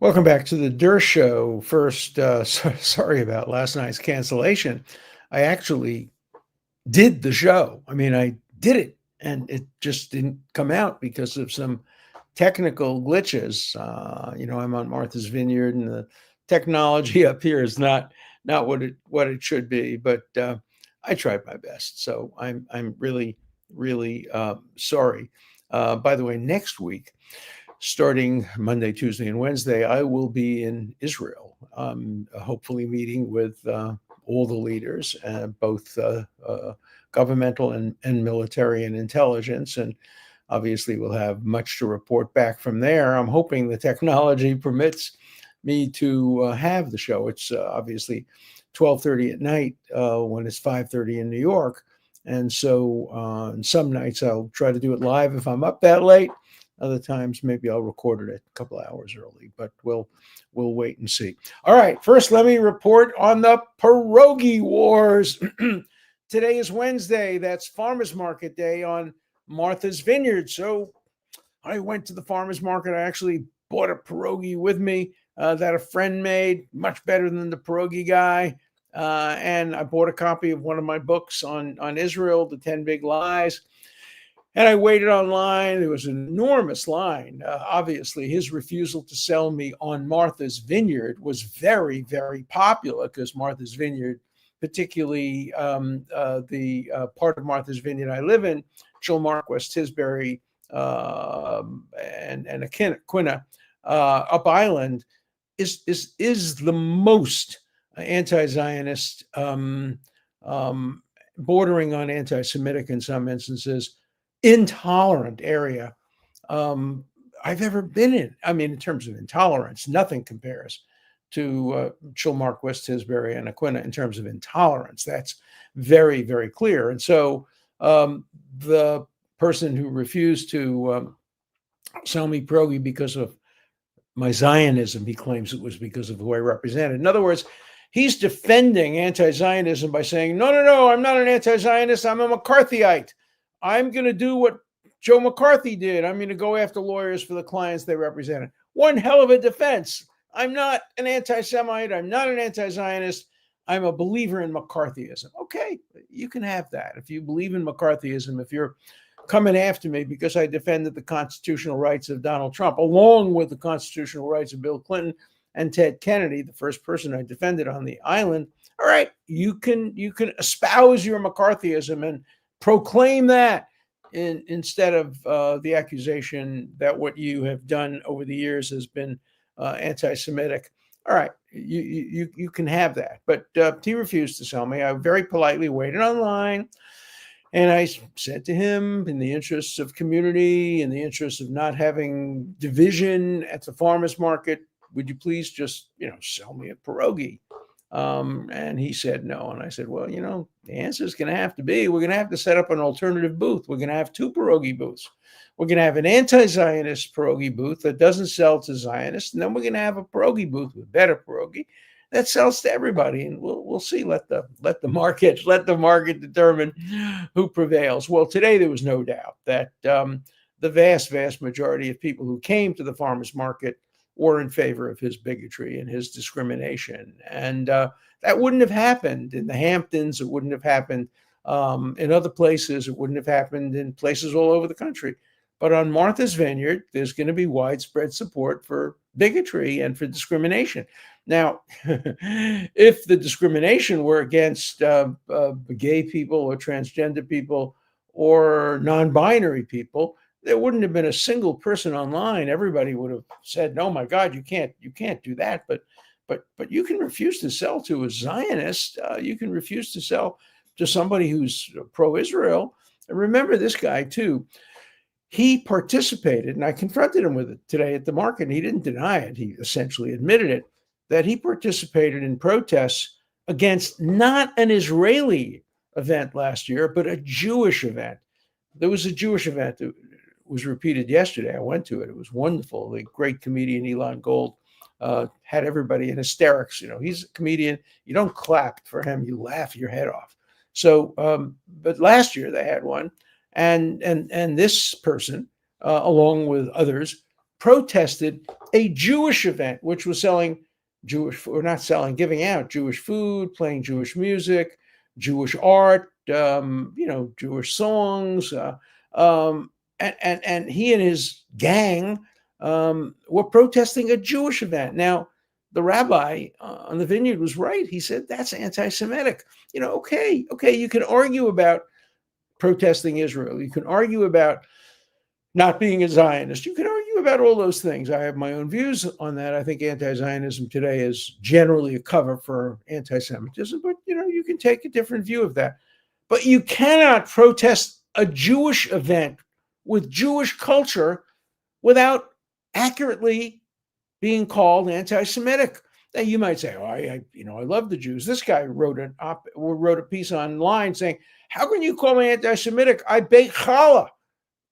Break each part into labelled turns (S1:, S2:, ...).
S1: Welcome back to the Der Show. First, sorry about last night's cancellation. I actually did the show. I mean, I did it, and it just didn't come out because of some technical glitches. I'm on Martha's Vineyard, and the technology up here is not what it should be. But I tried my best, so I'm really sorry. By the way, next week, starting Monday, Tuesday, and Wednesday, I will be in Israel, hopefully meeting with all the leaders, both governmental and military and intelligence. And obviously, we'll have much to report back from there. I'm hoping the technology permits me to have the show. It's obviously 12:30 at night when it's 5:30 in New York. And so some nights I'll try to do it live if I'm up that late. Other times, maybe I'll record it a couple of hours early, but we'll wait and see. All right, first, let me report on the perogi wars. Today is Wednesday. That's Farmers Market Day on Martha's Vineyard. So I went to the farmers market. I actually bought a perogi with me that a friend made, much better than the perogi guy. And I bought a copy of one of my books on Israel, The 10 Big Lies. And I waited online. There was an enormous line. Obviously, his refusal to sell me on Martha's Vineyard was very, very popular because Martha's Vineyard, particularly the part of Martha's Vineyard I live in, Chilmark, West Tisbury, and Aquina, up island, is the most anti-Zionist, bordering on anti-Semitic in some instances, intolerant area I've ever been in. I mean, in terms of intolerance, nothing compares to Chilmark, West Tisbury, and Aquina in terms of intolerance. That's very, very clear. And so the person who refused to sell me perogi because of my Zionism, he claims it was because of who I represented. In other words, he's defending anti-Zionism by saying, no, I'm not an anti-Zionist. I'm a McCarthyite. I'm going to do what Joe McCarthy did. I'm going to go after lawyers for the clients they represented. One hell of a defense. I'm not an anti-Semite. I'm not an anti-Zionist. I'm a believer in McCarthyism. Okay, you can have that. If you believe in McCarthyism, if you're coming after me because I defended the constitutional rights of Donald Trump, along with the constitutional rights of Bill Clinton and Ted Kennedy, the first person I defended on the island, all right, you can espouse your McCarthyism and proclaim that instead of the accusation that what you have done over the years has been anti-Semitic. All right, you can have that. But he refused to sell me. I very politely waited online, and I said to him, in the interests of community, in the interests of not having division at the farmers market, would you please just, sell me a perogi? And he said no. And I said, well, the answer is going to have to be, we're going to have to set up an alternative booth. We're going to have two perogi booths. We're going to have an anti-Zionist perogi booth that doesn't sell to Zionists. And then we're going to have a perogi booth with better perogi that sells to everybody. And we'll see. Let the market determine who prevails. Well, today there was no doubt that the vast majority of people who came to the farmers market were in favor of his bigotry and his discrimination. And that wouldn't have happened in the Hamptons. It wouldn't have happened in other places. It wouldn't have happened in places all over the country. But on Martha's Vineyard, there's going to be widespread support for bigotry and for discrimination. Now, if the discrimination were against gay people or transgender people or non-binary people, there wouldn't have been a single person online. Everybody would have said, "No, my God, you can't do that." But you can refuse to sell to a Zionist. You can refuse to sell to somebody who's pro-Israel. And remember this guy too. He participated, and I confronted him with it today at the market, and he didn't deny it. He essentially admitted it, that he participated in protests against not an Israeli event last year, but a Jewish event. There was a Jewish event that was repeated yesterday. I went to it. It was wonderful. The great comedian Elon Gold had everybody in hysterics. He's a comedian. You don't clap for him. You laugh your head off. So, but last year they had one. And this person, along with others, protested a Jewish event, which was selling Jewish, or not selling, giving out Jewish food, playing Jewish music, Jewish art, Jewish songs. And he and his gang were protesting a Jewish event. Now, the rabbi on the vineyard was right. He said that's anti-Semitic. Okay, you can argue about protesting Israel. You can argue about not being a Zionist. You can argue about all those things. I have my own views on that. I think anti-Zionism today is generally a cover for anti-Semitism, but you can take a different view of that. But you cannot protest a Jewish event with Jewish culture without accurately being called anti-Semitic. Now you might say, "Oh, I love the Jews." This guy wrote a piece online saying, "How can you call me anti-Semitic? I bake challah."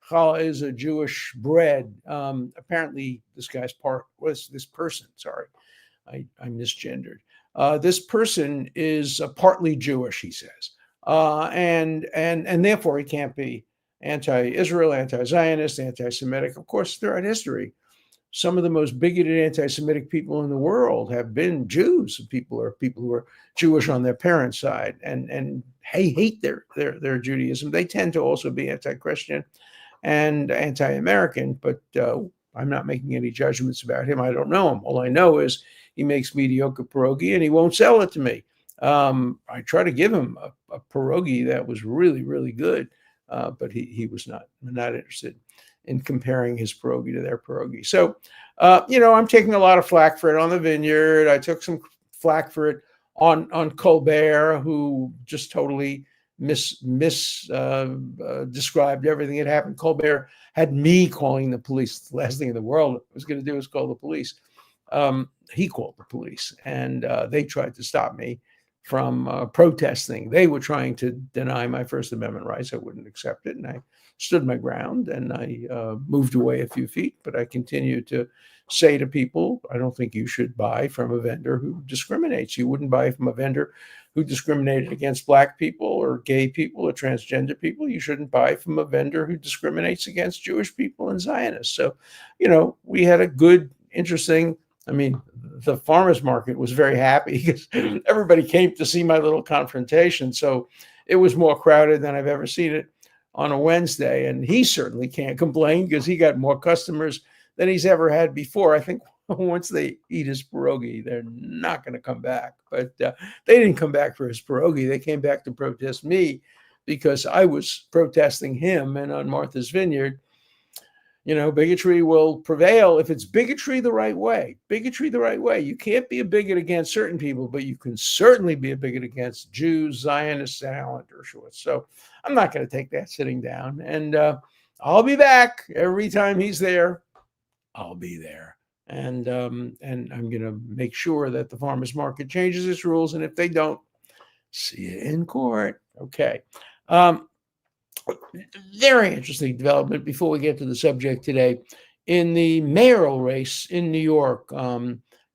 S1: Challah is a Jewish bread. Apparently, this person. Sorry, I misgendered. This person is partly Jewish, he says, and therefore he can't be anti-Israel, anti-Zionist, anti-Semitic. Of course, throughout history, some of the most bigoted anti-Semitic people in the world have been Jews. People who are Jewish on their parents' side and hate their Judaism. They tend to also be anti-Christian and anti-American, but I'm not making any judgments about him. I don't know him. All I know is he makes mediocre pierogi and he won't sell it to me. I try to give him a pierogi that was really, really good, but he was not interested in comparing his pierogi to their pierogi. So, I'm taking a lot of flack for it on the vineyard. I took some flack for it on Colbert, who just totally described everything that happened. Colbert had me calling the police. The last thing in the world I was going to do is call the police. He called the police, and they tried to stop me from protesting. They were trying to deny my First Amendment rights. I wouldn't accept it, and I stood my ground, and I moved away a few feet, but I continued to say to people, I don't think you should buy from a vendor who discriminates. You wouldn't buy from a vendor who discriminated against Black people or gay people or transgender people. You shouldn't buy from a vendor who discriminates against Jewish people and Zionists. So, we had a good, interesting, the farmers market was very happy because everybody came to see my little confrontation. So it was more crowded than I've ever seen it on a Wednesday. And he certainly can't complain because he got more customers than he's ever had before. I think once they eat his pierogi, they're not going to come back. But they didn't come back for his pierogi. They came back to protest me because I was protesting him. And on Martha's Vineyard, bigotry will prevail if it's bigotry the right way. Bigotry the right way. You can't be a bigot against certain people, but you can certainly be a bigot against Jews, Zionists, and Alan Dershowitz. So I'm not going to take that sitting down. And I'll be back every time he's there. I'll be there. And I'm going to make sure that the farmers market changes its rules. And if they don't, see you in court. Okay. Very interesting development before we get to the subject today. In the mayoral race in New York,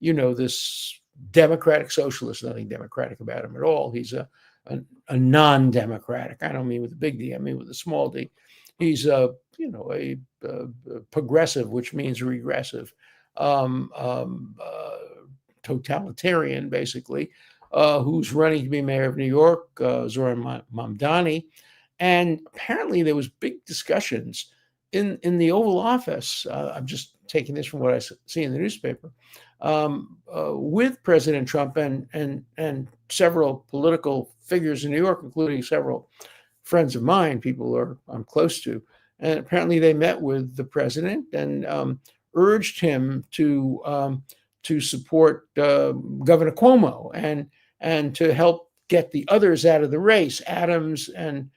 S1: this Democratic socialist, nothing democratic about him at all. He's a non-democratic. I don't mean with a big D, I mean with a small d. He's a progressive, which means regressive, totalitarian, basically, who's running to be mayor of New York, Zoran Mamdani. And apparently there was big discussions in the Oval Office. I'm just taking this from what I see in the newspaper, with President Trump and several political figures in New York, including several friends of mine, people I'm close to. And apparently they met with the president and urged him to support Governor Cuomo and to help get the others out of the race, Adams and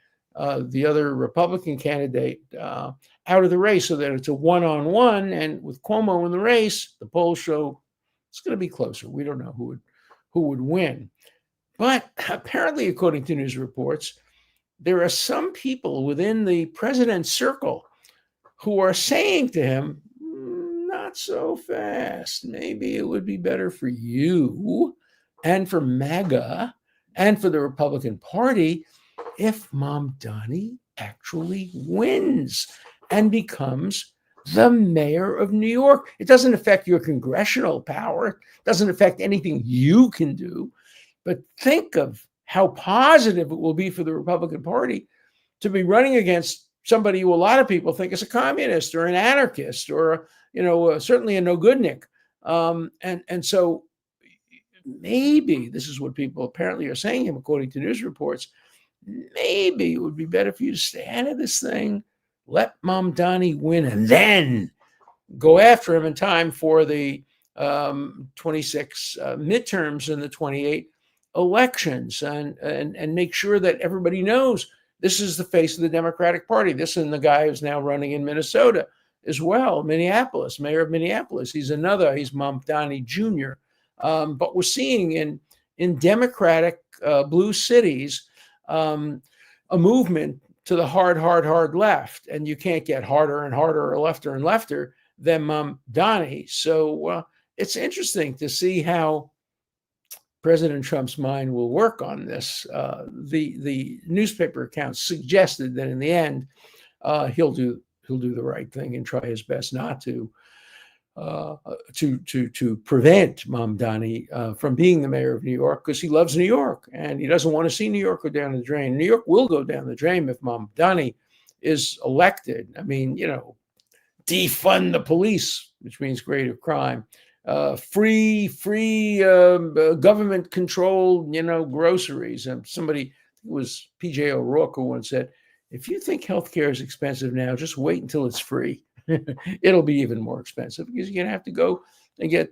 S1: the other Republican candidate out of the race, so that it's a one-on-one. And with Cuomo in the race, the polls show it's going to be closer. We don't know who would win. But apparently, according to news reports, there are some people within the president's circle who are saying to him, not so fast. Maybe it would be better for you and for MAGA and for the Republican Party if Mamdani actually wins and becomes the mayor of New York. It doesn't affect your congressional power. It doesn't affect anything you can do. But think of how positive it will be for the Republican Party to be running against somebody who a lot of people think is a communist or an anarchist or, certainly a no-goodnik. And so maybe this is what people apparently are saying, according to news reports. Maybe it would be better for you to stay out of this thing, let Mamdani win, and then go after him in time for the 26 midterms and the 28 elections, and make sure that everybody knows this is the face of the Democratic Party. This and the guy who's now running in Minnesota as well, Minneapolis, mayor of Minneapolis. He's Mamdani Jr. But we're seeing in Democratic blue cities a movement to the hard left, and you can't get harder and harder or lefter and lefter than Mamdani. So it's interesting to see how President Trump's mind will work on this. The newspaper accounts suggested that in the end, he'll do the right thing and try his best not to prevent Mamdani from being the mayor of New York, because he loves New York and he doesn't want to see New York go down the drain. New York will go down the drain if Mamdani is elected. I mean, defund the police, which means greater crime. Free government controlled, groceries. And somebody, it was PJ O'Rourke, who once said, if you think healthcare is expensive now, just wait until it's free. It'll be even more expensive because you're going to have to go and get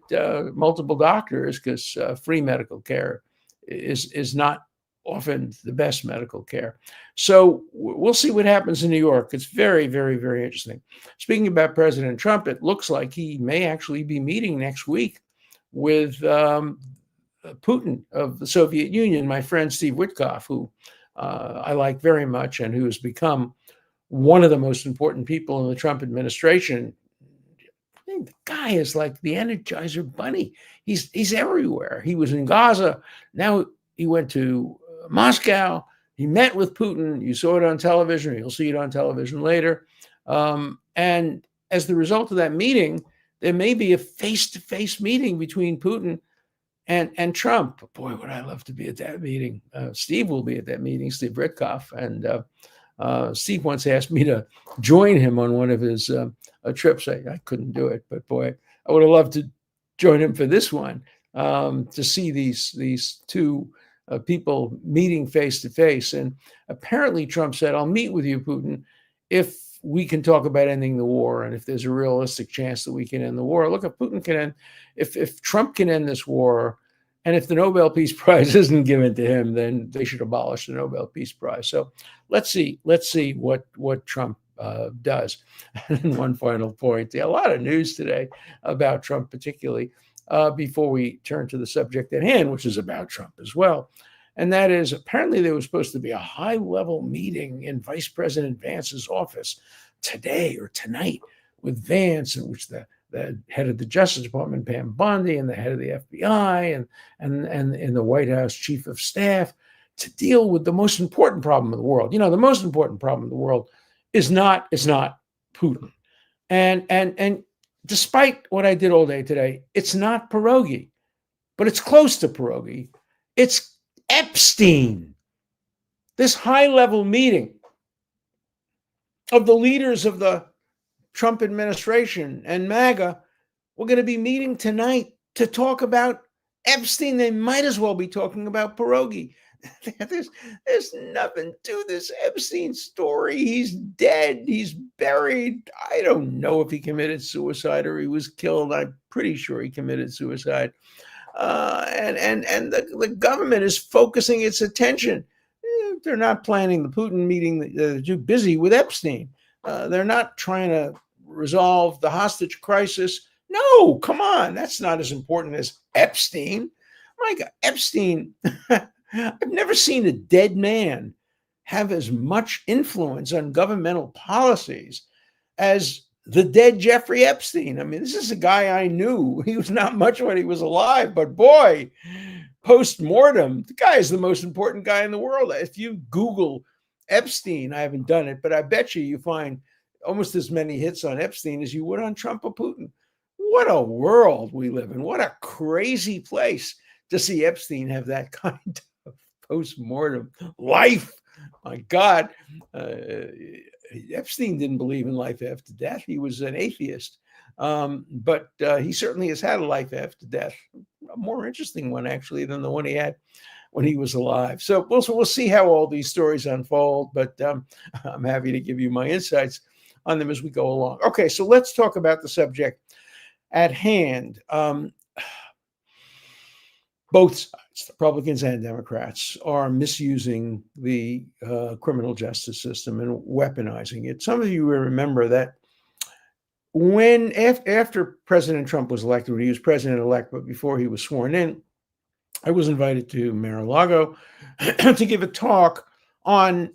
S1: multiple doctors, because free medical care is not often the best medical care. So we'll see what happens in New York. It's very, very, very interesting. Speaking about President Trump, it looks like he may actually be meeting next week with Putin of the Soviet Union, my friend Steve Witkoff, who I like very much and who has become one of the most important people in the Trump administration. The guy is like the Energizer Bunny. He's everywhere. He was in Gaza. Now he went to Moscow. He met with Putin. You saw it on television. You'll see it on television later. And as the result of that meeting, there may be a face-to-face meeting between Putin and Trump. Boy, would I love to be at that meeting. Steve will be at that meeting, Steve Ritkoff. And Steve once asked me to join him on one of his trips. I couldn't do it, but boy, I would have loved to join him for this one, to see these two people meeting face to face. And apparently Trump said, I'll meet with you, Putin, if we can talk about ending the war and if there's a realistic chance that we can end the war. Look, if Putin can end, if Trump can end this war, and if the Nobel Peace Prize isn't given to him, then they should abolish the Nobel Peace Prize. So let's see what Trump does. And one final point, a lot of news today about Trump, particularly before we turn to the subject at hand, which is about Trump as well. And that is, apparently there was supposed to be a high-level meeting in Vice President Vance's office today or tonight with Vance, in which the head of the Justice Department, Pam Bondi, and the head of the FBI and the White House Chief of Staff, to deal with the most important problem in the world. The most important problem in the world is not Putin. And despite what I did all day today, it's not perogi, but it's close to perogi. It's Epstein. This high-level meeting of the leaders of the Trump administration and MAGA, we're going to be meeting tonight to talk about Epstein. They might as well be talking about perogi. There's nothing to this Epstein story. He's dead. He's buried. I don't know if he committed suicide or he was killed. I'm pretty sure he committed suicide. And the government is focusing its attention. They're not planning the Putin meeting. They're too busy with Epstein. They're not trying to resolve the hostage crisis. No, come on. That's not as important as Epstein. My God, Epstein. I've never seen a dead man have as much influence on governmental policies as the dead Jeffrey Epstein. I mean, this is a guy I knew. He was not much when he was alive, but boy, post-mortem, the guy is the most important guy in the world. If you Google Epstein, I haven't done it, but I bet you find almost as many hits on Epstein as you would on Trump or Putin. What a world we live in. What a crazy place to see Epstein have that kind of post-mortem life. My God, Epstein didn't believe in life after death. He was an atheist. But he certainly has had a life after death, a more interesting one, actually, than the one he had when he was alive. So we'll see how all these stories unfold, but I'm happy to give you my insights on them as we go along. Okay, so let's talk about the subject at hand. Both sides, Republicans and Democrats, are misusing the criminal justice system and weaponizing it. Some of you will remember that when after President Trump was elected, when he was president-elect, but before he was sworn in, I was invited to Mar-a-Lago to give a talk on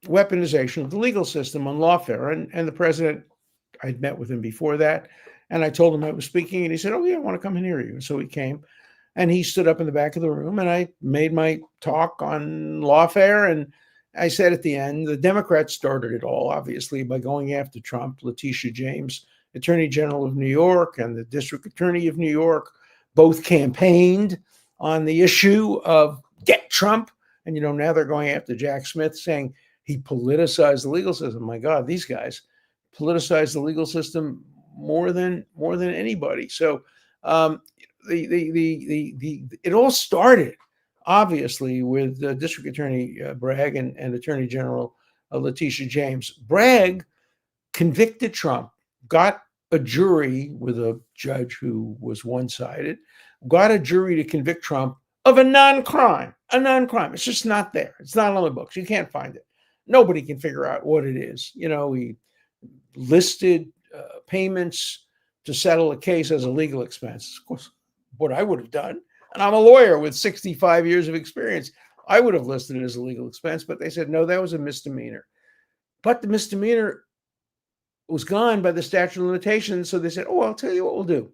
S1: weaponization of the legal system, on lawfare. And the president, I'd met with him before that, and I told him I was speaking, and he said, "Oh, yeah, I want to come and hear you." And so he came, and he stood up in the back of the room, and I made my talk on lawfare. And I said at the end, the Democrats started it all, obviously, by going after Trump. Letitia James, Attorney General of New York, and the District Attorney of New York both campaigned on the issue of get Trump. And, now they're going after Jack Smith, saying he politicized the legal system. My God, these guys politicized the legal system more than anybody. So it all started, obviously, with District Attorney Bragg and Attorney General Letitia James. Bragg convicted Trump, got a jury with a judge who was one-sided, got a jury to convict Trump of a non-crime. It's just not there. It's not on the books. You can't find it. Nobody can figure out what it is. He listed payments to settle a case as a legal expense. Of course, what I would have done, and I'm a lawyer with 65 years of experience, I would have listed it as a legal expense, but they said, no, that was a misdemeanor. But the misdemeanor was gone by the statute of limitations. So they said, oh, I'll tell you what we'll do.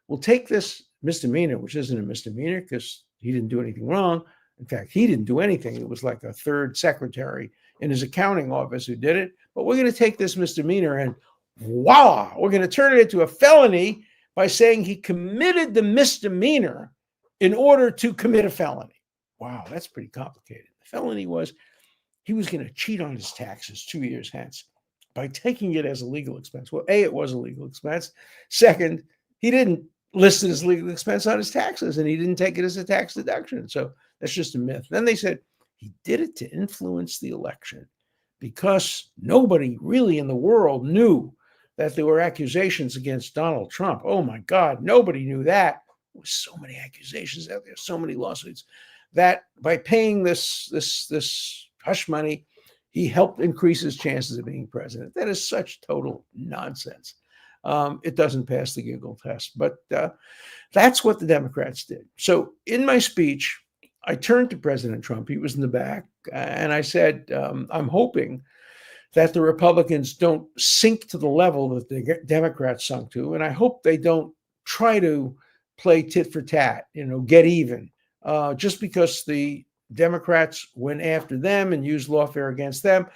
S1: We'll take this misdemeanor, which isn't a misdemeanor because he didn't do anything wrong. In fact, he didn't do anything. It was like a third secretary in his accounting office who did it. But we're going to take this misdemeanor and voila, we're going to turn it into a felony by saying he committed the misdemeanor in order to commit a felony. Wow, that's pretty complicated. The felony was he was going to cheat on his taxes 2 years hence by taking it as a legal expense. Well, A, it was a legal expense. Second, he didn't list it as legal expense on his taxes, and he didn't take it as a tax deduction. So that's just a myth. Then they said he did it to influence the election because nobody really in the world knew that there were accusations against Donald Trump. Oh my God, nobody knew that. There were so many accusations out there, so many lawsuits, that by paying this hush money, he helped increase his chances of being president. That is such total nonsense. It doesn't pass the giggle test, but that's what the Democrats did. So in my speech, I turned to President Trump. He was in the back, and I said, I'm hoping that the Republicans don't sink to the level that the Democrats sunk to, and I hope they don't try to play tit for tat, get even, just because the Democrats went after them and used lawfare against them.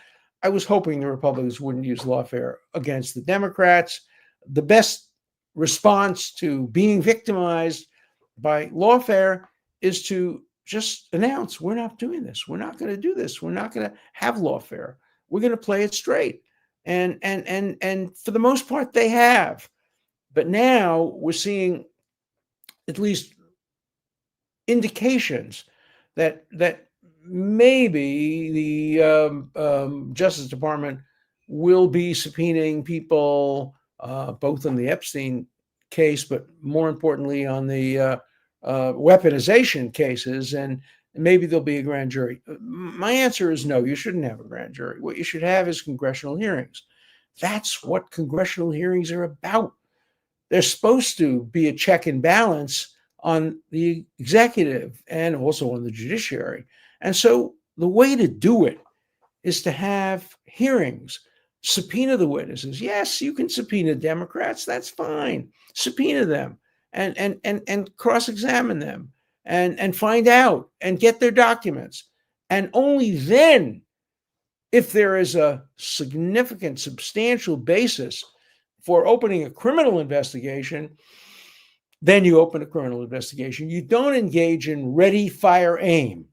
S1: I was hoping the Republicans wouldn't use lawfare against the Democrats. The best response to being victimized by lawfare is to just announce, we're not doing this. We're not going to do this. We're not going to have lawfare. We're going to play it straight. And for the most part, they have. But now we're seeing at least indications that maybe the Justice Department will be subpoenaing people, both in the Epstein case, but more importantly on the weaponization cases, and maybe there'll be a grand jury. My answer is no, you shouldn't have a grand jury. What you should have is congressional hearings. That's what congressional hearings are about. They're supposed to be a check and balance on the executive and also on the judiciary. And so the way to do it is to have hearings, subpoena the witnesses. Yes, you can subpoena Democrats. That's fine. Subpoena them and cross-examine them and find out and get their documents. And only then If there is a significant, substantial basis for opening a criminal investigation, then you open a criminal investigation. You don't engage in ready, fire, aim.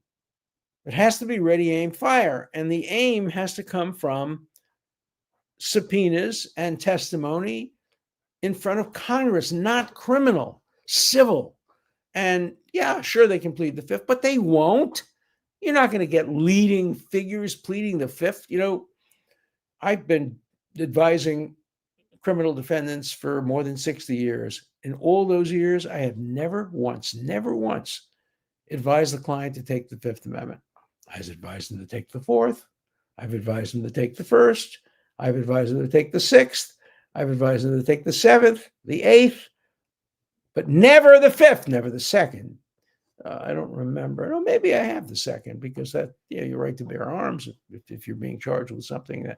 S1: It has to be ready, aim, fire. And the aim has to come from subpoenas and testimony in front of Congress, not criminal, civil. And yeah, sure, they can plead the fifth, but they won't. You're not going to get leading figures pleading the fifth. I've been advising criminal defendants for more than 60 years. In all those years, I have never once advised the client to take the Fifth Amendment. I've advised them to take the Fourth. I've advised them to take the First. I've advised them to take the Sixth. I've advised them to take the Seventh, the Eighth, but never the Fifth, never the Second. I don't remember. No, maybe I have the Second, because your right to bear arms, if you're being charged with something that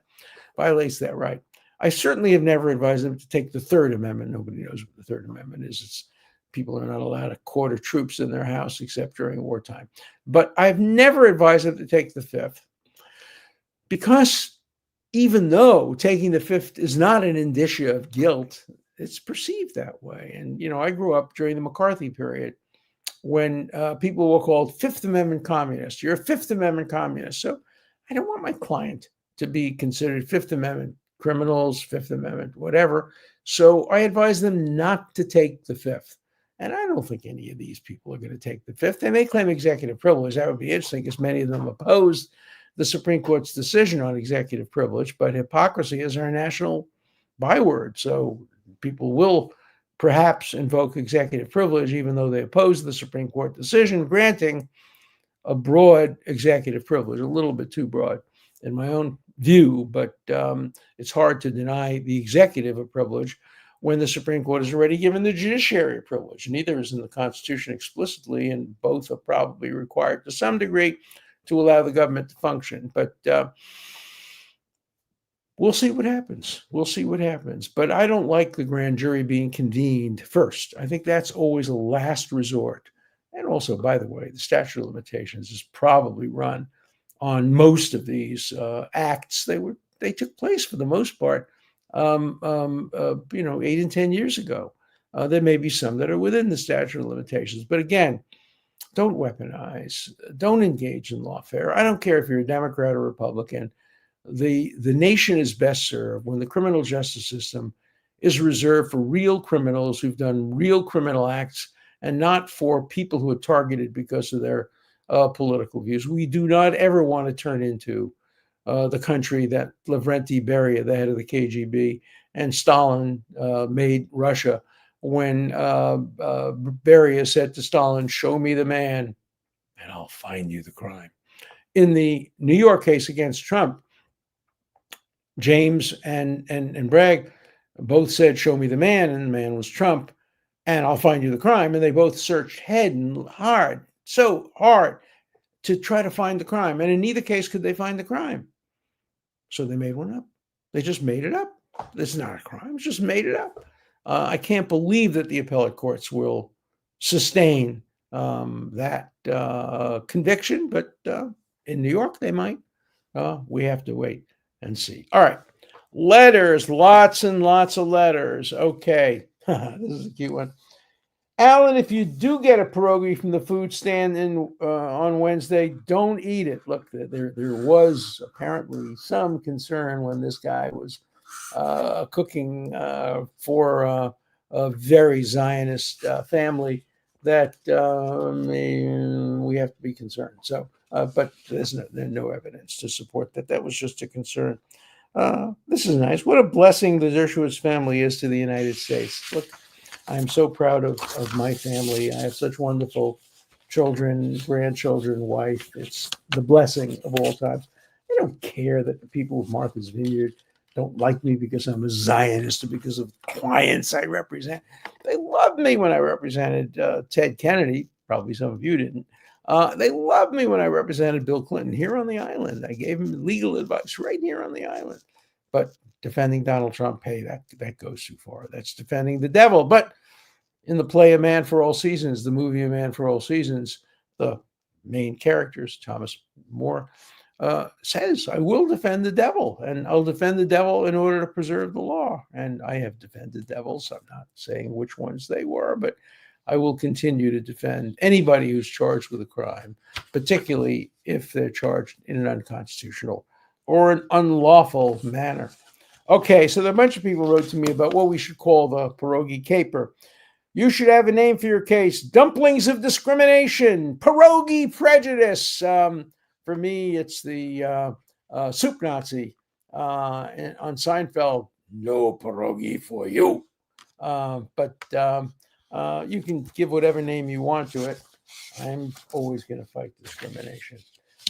S1: violates that right. I certainly have never advised them to take the Third Amendment. Nobody knows what the Third Amendment is. People are not allowed to quarter troops in their house except during wartime. But I've never advised them to take the Fifth, because even though taking the Fifth is not an indicia of guilt, it's perceived that way. And, I grew up during the McCarthy period when people were called Fifth Amendment communists. You're a Fifth Amendment communist. So I don't want my client to be considered Fifth Amendment criminals, Fifth Amendment, whatever. So I advise them not to take the Fifth. And I don't think any of these people are going to take the Fifth. They may claim executive privilege. That would be interesting, because many of them opposed the Supreme Court's decision on executive privilege. But hypocrisy is our national byword. So people will perhaps invoke executive privilege, even though they oppose the Supreme Court decision granting a broad executive privilege, a little bit too broad in my own view, but it's hard to deny the executive a privilege when the Supreme Court has already given the judiciary a privilege. Neither is in the Constitution explicitly, and both are probably required to some degree to allow the government to function. But we'll see what happens. But I don't like the grand jury being convened first. I think that's always a last resort. And also, by the way, the statute of limitations is probably run on most of these acts. They took place for the most part, 8 and 10 years ago. There may be some that are within the statute of limitations, but again, don't weaponize, don't engage in lawfare. I don't care if you're a Democrat or Republican. The nation is best served when the criminal justice system is reserved for real criminals who've done real criminal acts, and not for people who are targeted because of their political views. We do not ever want to turn into the country that Lavrenti Beria, the head of the KGB, and Stalin made Russia, when Beria said to Stalin, "Show me the man and I'll find you the crime." In the New York case against Trump, James and Bragg both said, "Show me the man," and the man was Trump, "and I'll find you the crime." And they both searched so hard to try to find the crime. And in neither case could they find the crime. So they made one up. They just made it up. It's not a crime. It's just made it up. I can't believe that the appellate courts will sustain that conviction, but in New York they might. We have to wait and see. All right. Letters, lots and lots of letters. Okay. This is a cute one. Alan, if you do get a pierogi from the food stand on Wednesday, don't eat it. Look, there was apparently some concern when this guy was cooking for a very Zionist family that we have to be concerned. So, but there's no evidence to support that. That was just a concern. This is nice. What a blessing the Dershowitz family is to the United States. Look, I'm so proud of my family. I have such wonderful children, grandchildren, wife. It's the blessing of all times. I don't care that the people of Martha's Vineyard don't like me because I'm a Zionist or because of clients I represent. They loved me when I represented Ted Kennedy. Probably some of you didn't. They loved me when I represented Bill Clinton here on the island. I gave him legal advice right here on the island. But defending Donald Trump, hey, that goes too far. That's defending the devil. But in the play A Man for All Seasons, the movie A Man for All Seasons, the main characters, Thomas More, says, I will defend the devil, and I'll defend the devil in order to preserve the law. And I have defended devils. I'm not saying which ones they were, but I will continue to defend anybody who's charged with a crime, particularly if they're charged in an unconstitutional or an unlawful manner. Okay, so a bunch of people wrote to me about what we should call the pierogi caper. You should have a name for your case. Dumplings of discrimination, pierogi prejudice. For me, it's the soup Nazi on Seinfeld. No pierogi for you. But you can give whatever name you want to it. I'm always going to fight discrimination.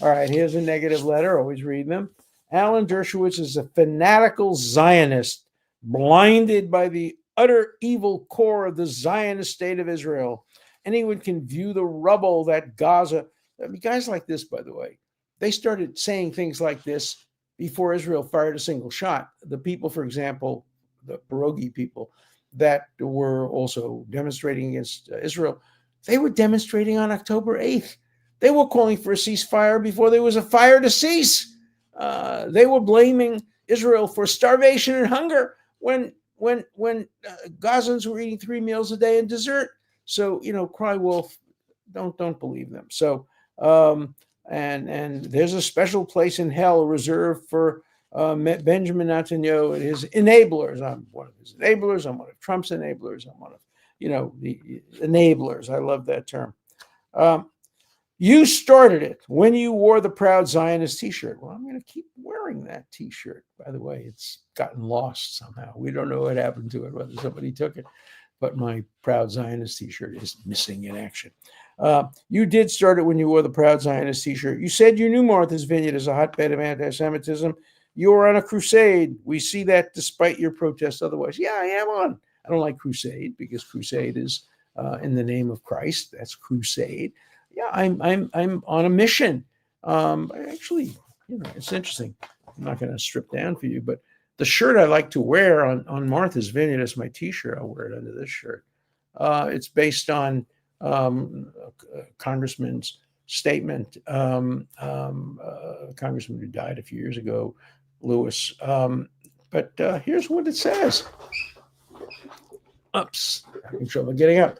S1: All right, here's a negative letter. Always read them. Alan Dershowitz is a fanatical Zionist, blinded by the utter evil core of the Zionist state of Israel. Anyone can view the rubble that Gaza. I mean, guys like this, by the way, they started saying things like this before Israel fired a single shot. The people, for example, the pierogi people that were also demonstrating against Israel, they were demonstrating on October 8th. They were calling for a ceasefire before there was a fire to cease. They were blaming Israel for starvation and hunger when Gazans were eating 3 meals a day and dessert. So, cry wolf, don't believe them. So, and there's a special place in hell reserved for Benjamin Netanyahu and his enablers. I'm one of his enablers. I'm one of Trump's enablers. I'm one of, the enablers. I love that term. You started it when you wore the Proud Zionist t-shirt. Well, I'm going to keep wearing that t-shirt. By the way, it's gotten lost somehow. We don't know what happened to it, whether somebody took it, but my Proud Zionist t-shirt is missing in action. You did start it when you wore the Proud Zionist t-shirt. You said you knew Martha's Vineyard as a hotbed of anti-Semitism. You were on a crusade. We see that despite your protest otherwise. Yeah, I am on. I don't like crusade because crusade is in the name of Christ. That's crusade. Yeah, I'm on a mission. Actually, it's interesting. I'm not going to strip down for you, but the shirt I like to wear on Martha's Vineyard is my t-shirt. I'll wear it under this shirt. It's based on Congressman's statement, Congressman who died a few years ago, Lewis. But here's what it says. Oops, having trouble getting up.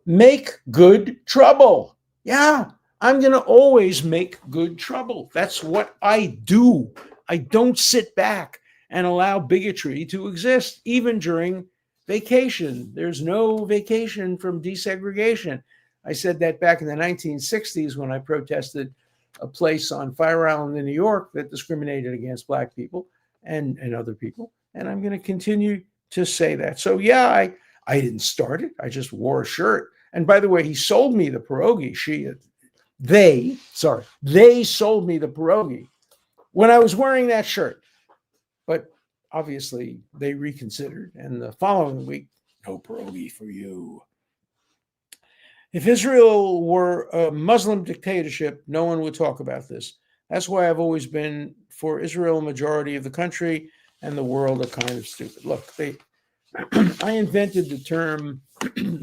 S1: Make good trouble. Yeah, I'm going to always make good trouble. That's what I do. I don't sit back and allow bigotry to exist, even during vacation. There's no vacation from desegregation. I said that back in the 1960s when I protested a place on Fire Island in New York that discriminated against Black people and other people. And I'm going to continue to say that. So, yeah, I didn't start it. I just wore a shirt. And by the way, he sold me the pierogi. They sold me the pierogi when I was wearing that shirt. But obviously, they reconsidered. And the following week, no pierogi for you. If Israel were a Muslim dictatorship, no one would talk about this. That's why I've always been for Israel, a majority of the country, and the world are kind of stupid. Look, I invented the term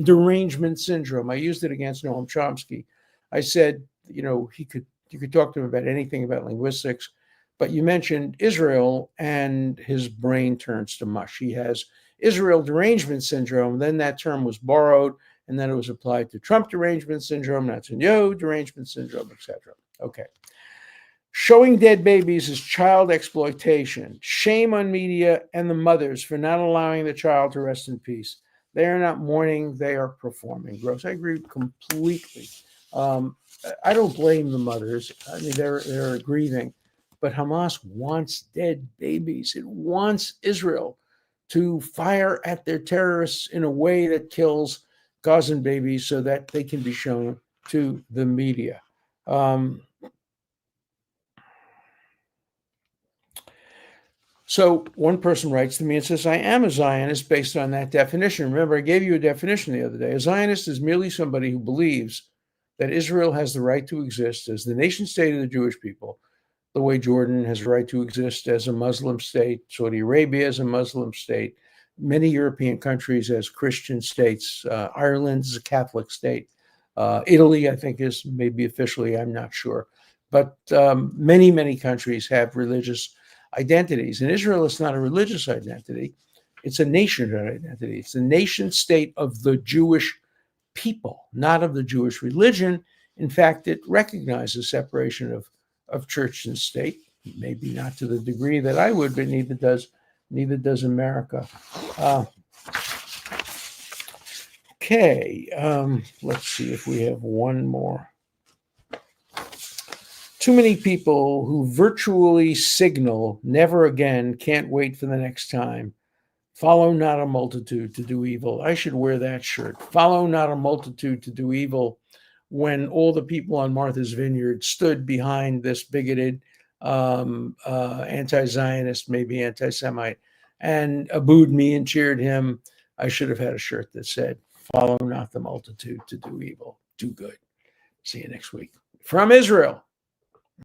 S1: derangement syndrome. I used it against Noam Chomsky. I said, you could talk to him about anything about linguistics, but you mentioned Israel and his brain turns to mush. He has Israel derangement syndrome. Then that term was borrowed, and then it was applied to Trump derangement syndrome, Netanyahu derangement syndrome, etc. Okay. Showing dead babies is child exploitation. Shame on media and the mothers for not allowing the child to rest in peace. They are not mourning, they are performing. Gross. I agree completely. I don't blame the mothers. I mean, they're grieving. But Hamas wants dead babies. It wants Israel to fire at their terrorists in a way that kills Gazan babies so that they can be shown to the media. So one person writes to me and says, I am a Zionist based on that definition. Remember, I gave you a definition the other day. A Zionist is merely somebody who believes that Israel has the right to exist as the nation state of the Jewish people, the way Jordan has a right to exist as a Muslim state, Saudi Arabia as a Muslim state, many European countries as Christian states, Ireland is a Catholic state. Italy, I think, is maybe officially, I'm not sure. But many, many countries have religious identities. In Israel, it's not a religious identity. It's a nationhood identity. It's a nation state of the Jewish people, not of the Jewish religion. In fact, it recognizes separation of church and state, maybe not to the degree that I would, but neither does America. Okay, let's see if we have one more. Too many people who virtually signal never again, can't wait for the next time. Follow not a multitude to do evil. I should wear that shirt. Follow not a multitude to do evil, when all the people on Martha's Vineyard stood behind this bigoted anti-Zionist, maybe anti-Semite, and booed me and cheered him. I should have had a shirt that said, follow not the multitude to do evil, do good. See you next week. From Israel.